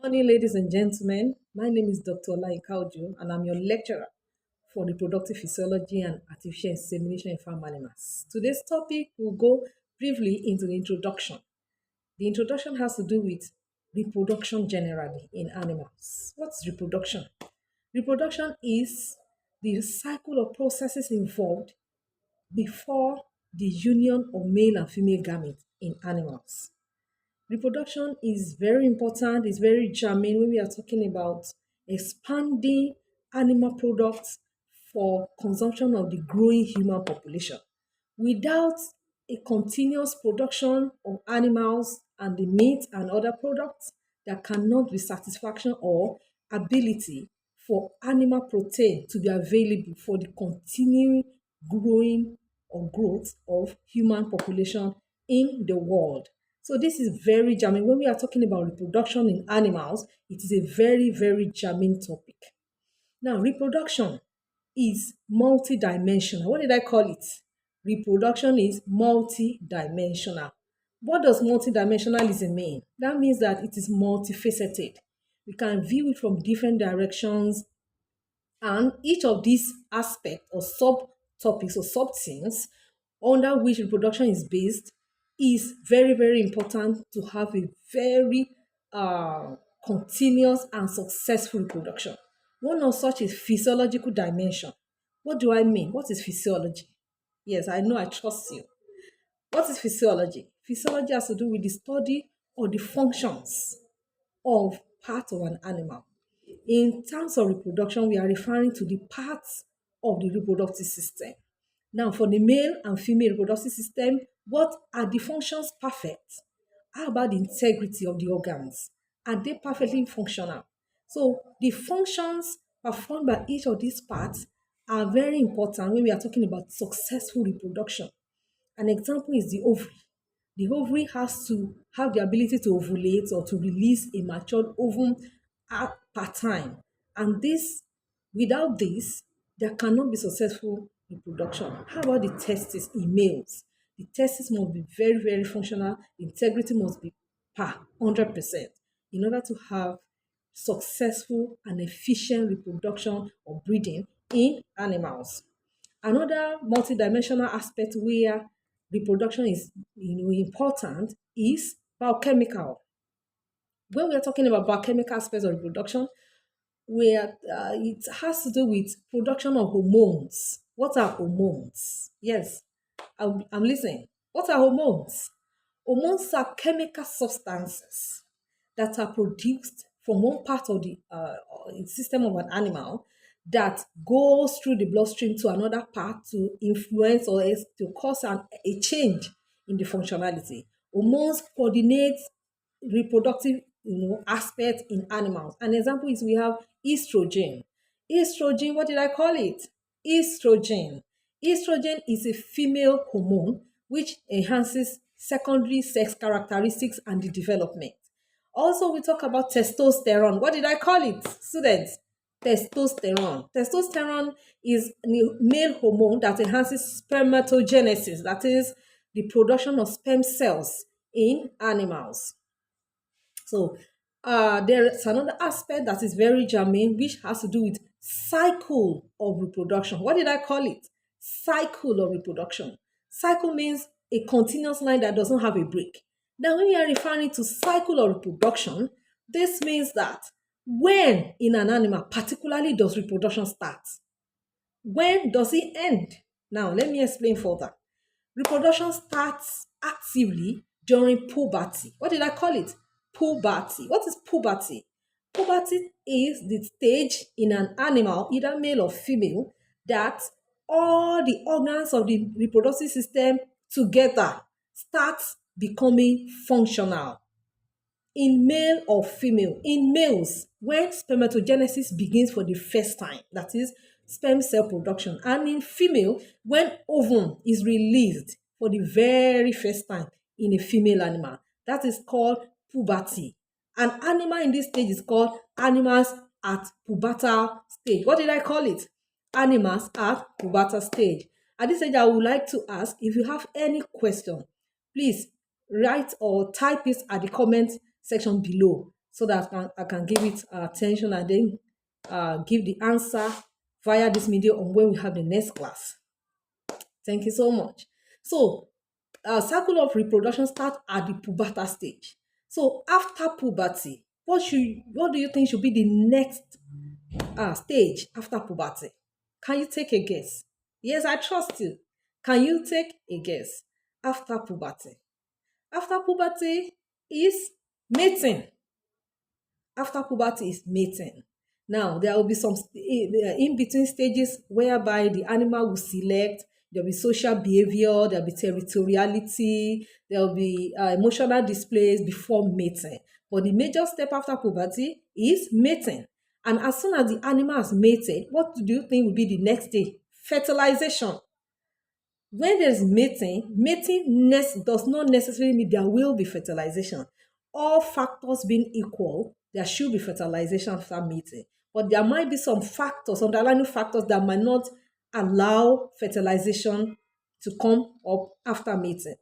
Morning, ladies and gentlemen. My name is Dr. Lai Kauju, and I'm your lecturer for reproductive physiology and artificial insemination in farm animals. Today's topic will go briefly into the introduction. The introduction has to do with reproduction generally in animals. What's reproduction? Reproduction is the cycle of processes involved before the union of male and female gametes in animals. Reproduction is very important, it's very germane when we are talking about expanding animal products for consumption of the growing human population. Without a continuous production of animals and the meat and other products, there cannot be satisfaction or ability for animal protein to be available for the continuing growing or growth of human population in the world. So this is very germane. When we are talking about reproduction in animals, it is a very, very germane topic. Now, reproduction is multidimensional. What did I call it? Reproduction is multidimensional. What does multidimensionalism mean? That means that it is multifaceted. We can view it from different directions, and each of these aspects or subtopics or sub-themes under which reproduction is based is very, very important to have a very continuous and successful reproduction. One of such is physiological dimension. What do I mean? What is physiology? Yes, I know, I trust you. What is physiology? Physiology has to do with the study or the functions of part of an animal. In terms of reproduction, we are referring to the parts of the reproductive system. Now, for the male and female reproductive system, what are the functions perfect? How about the integrity of the organs? Are they perfectly functional? So, the functions performed by each of these parts are very important when we are talking about successful reproduction. An example is the ovary. The ovary has to have the ability to ovulate or to release a matured ovum per time. And this, without this, there cannot be successful reproduction. How about the testes in males? The testes must be very, very functional. Integrity must be per 100% in order to have successful and efficient reproduction or breeding in animals. Another multidimensional aspect where reproduction is important is biochemical. When we are talking about biochemical aspects of reproduction, where it has to do with production of hormones. What are hormones? Yes, I'm listening. What are hormones? Hormones are chemical substances that are produced from one part of the system of an animal that goes through the bloodstream to another part to influence or to cause a change in the functionality. Hormones coordinate reproductive aspect in animals. An example is we have estrogen. Estrogen, what did I call it? Estrogen. Estrogen is a female hormone which enhances secondary sex characteristics and the development. Also, we talk about testosterone. What did I call it, students? Testosterone. Testosterone is a male hormone that enhances spermatogenesis, that is, the production of sperm cells in animals. So there is another aspect that is very germane, which has to do with cycle of reproduction. What did I call it? Cycle of reproduction. Cycle means a continuous line that doesn't have a break. Now, when we are referring to cycle of reproduction, this means that when in an animal, particularly does reproduction start? When does it end? Now, let me explain further. Reproduction starts actively during puberty. What did I call it? Puberty. What is puberty? Puberty is the stage in an animal, either male or female, that all the organs of the reproductive system together start becoming functional. In male or female, in males, when spermatogenesis begins for the first time, that is sperm cell production, and in female, when ovum is released for the very first time in a female animal, that is called puberty. An animal in this stage is called animals at pubertal stage. What did I call it? Animals at pubertal stage. At this stage, I would like to ask if you have any question, please write or type it at the comment section below so that I can give it attention and then give the answer via this medium on when we have the next class. Thank you so much. So, cycle of reproduction starts at the pubertal stage. So, after puberty, what do you think should be the next stage after puberty? Can you take a guess? Yes, I trust you. Can you take a guess? After puberty. After puberty is mating. After puberty is mating. Now, there will be some in between stages whereby the animal will select. There will be social behavior, there will be territoriality, there will be emotional displays before mating. But the major step after puberty is mating. And as soon as the animal has mated, what do you think will be the next day? Fertilization. When there's does not necessarily mean there will be fertilization. All factors being equal, there should be fertilization after mating. But there might be some factors, underlying factors that might not allow fertilization to come up after mating.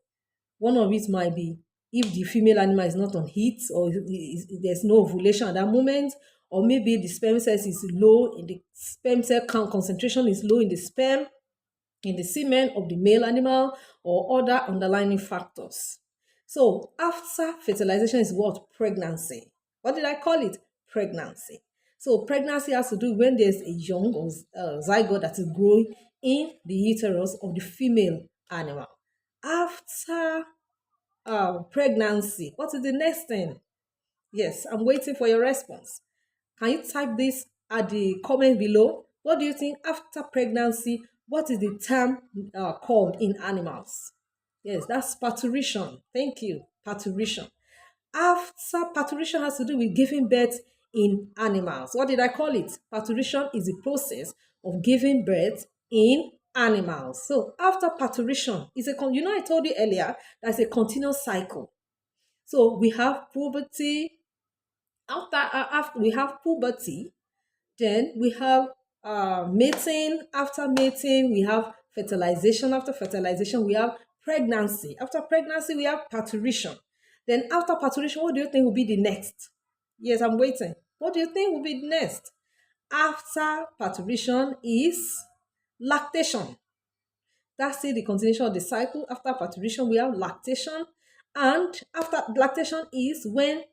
One of it might be if the female animal is not on heat or there's no ovulation at that moment, or maybe the sperm cells is low in the sperm cell count concentration is low in the sperm, in the semen of the male animal, or other underlying factors. So after fertilization is what? Pregnancy. What did I call it? Pregnancy. So pregnancy has to do when there's a young or zygote that is growing in the uterus of the female animal. After pregnancy, what is the next thing? Yes, I'm waiting for your response. Can you type this at the comment below? What do you think after pregnancy? What is the term called in animals? Yes, that's parturition. Thank you. Parturition. After parturition has to do with giving birth in animals. What did I call it? Parturition is the process of giving birth in animals. So after parturition, I told you earlier that's a continuous cycle. So we have puberty. After we have puberty, then we have mating. After mating, we have fertilization. After fertilization, we have pregnancy. After pregnancy, we have parturition. Then after parturition, what do you think will be the next? Yes, I'm waiting. What do you think will be the next? After parturition is lactation. That's it, the continuation of the cycle. After parturition, we have lactation. And after lactation is when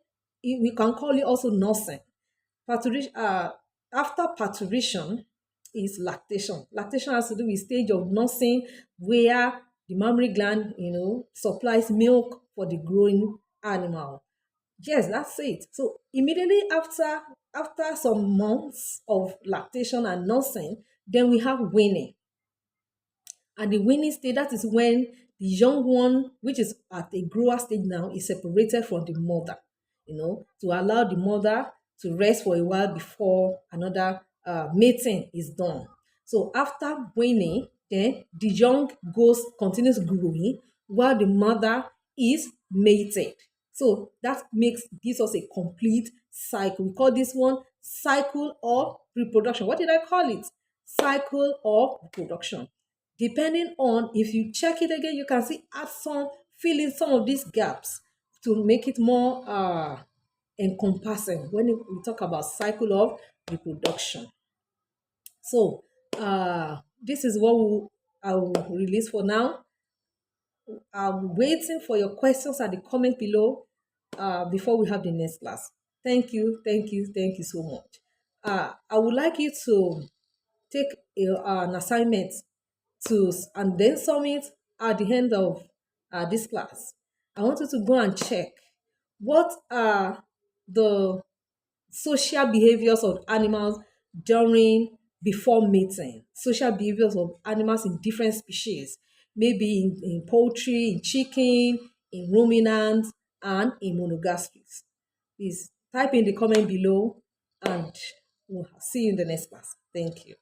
we can call it also nursing. After parturition is lactation. Lactation has to do with stage of nursing where the mammary gland, supplies milk for the growing animal. Yes, that's it. So immediately after some months of lactation and nursing, then we have weaning. At the weaning stage, that is when the young one, which is at a grower stage now, is separated from the mother, to allow the mother to rest for a while before another mating is done. So after weaning, then the young continues growing while the mother is mated. So that gives us a complete cycle. We call this one cycle of reproduction. What did I call it? Cycle of reproduction. Depending on, if you check it again, you can see fill in some of these gaps to make it more encompassing when we talk about cycle of reproduction. So this is what I will release for now. I'm waiting for your questions at the comment below before we have the next class. Thank you, thank you, thank you so much. I would like you to take an assignment and then submit at the end of this class. I want you to go and check what are the social behaviors of animals before mating, social behaviors of animals in different species, maybe in poultry, in chicken, in ruminants, and in monogastrics. Please type in the comment below and we'll see you in the next class. Thank you.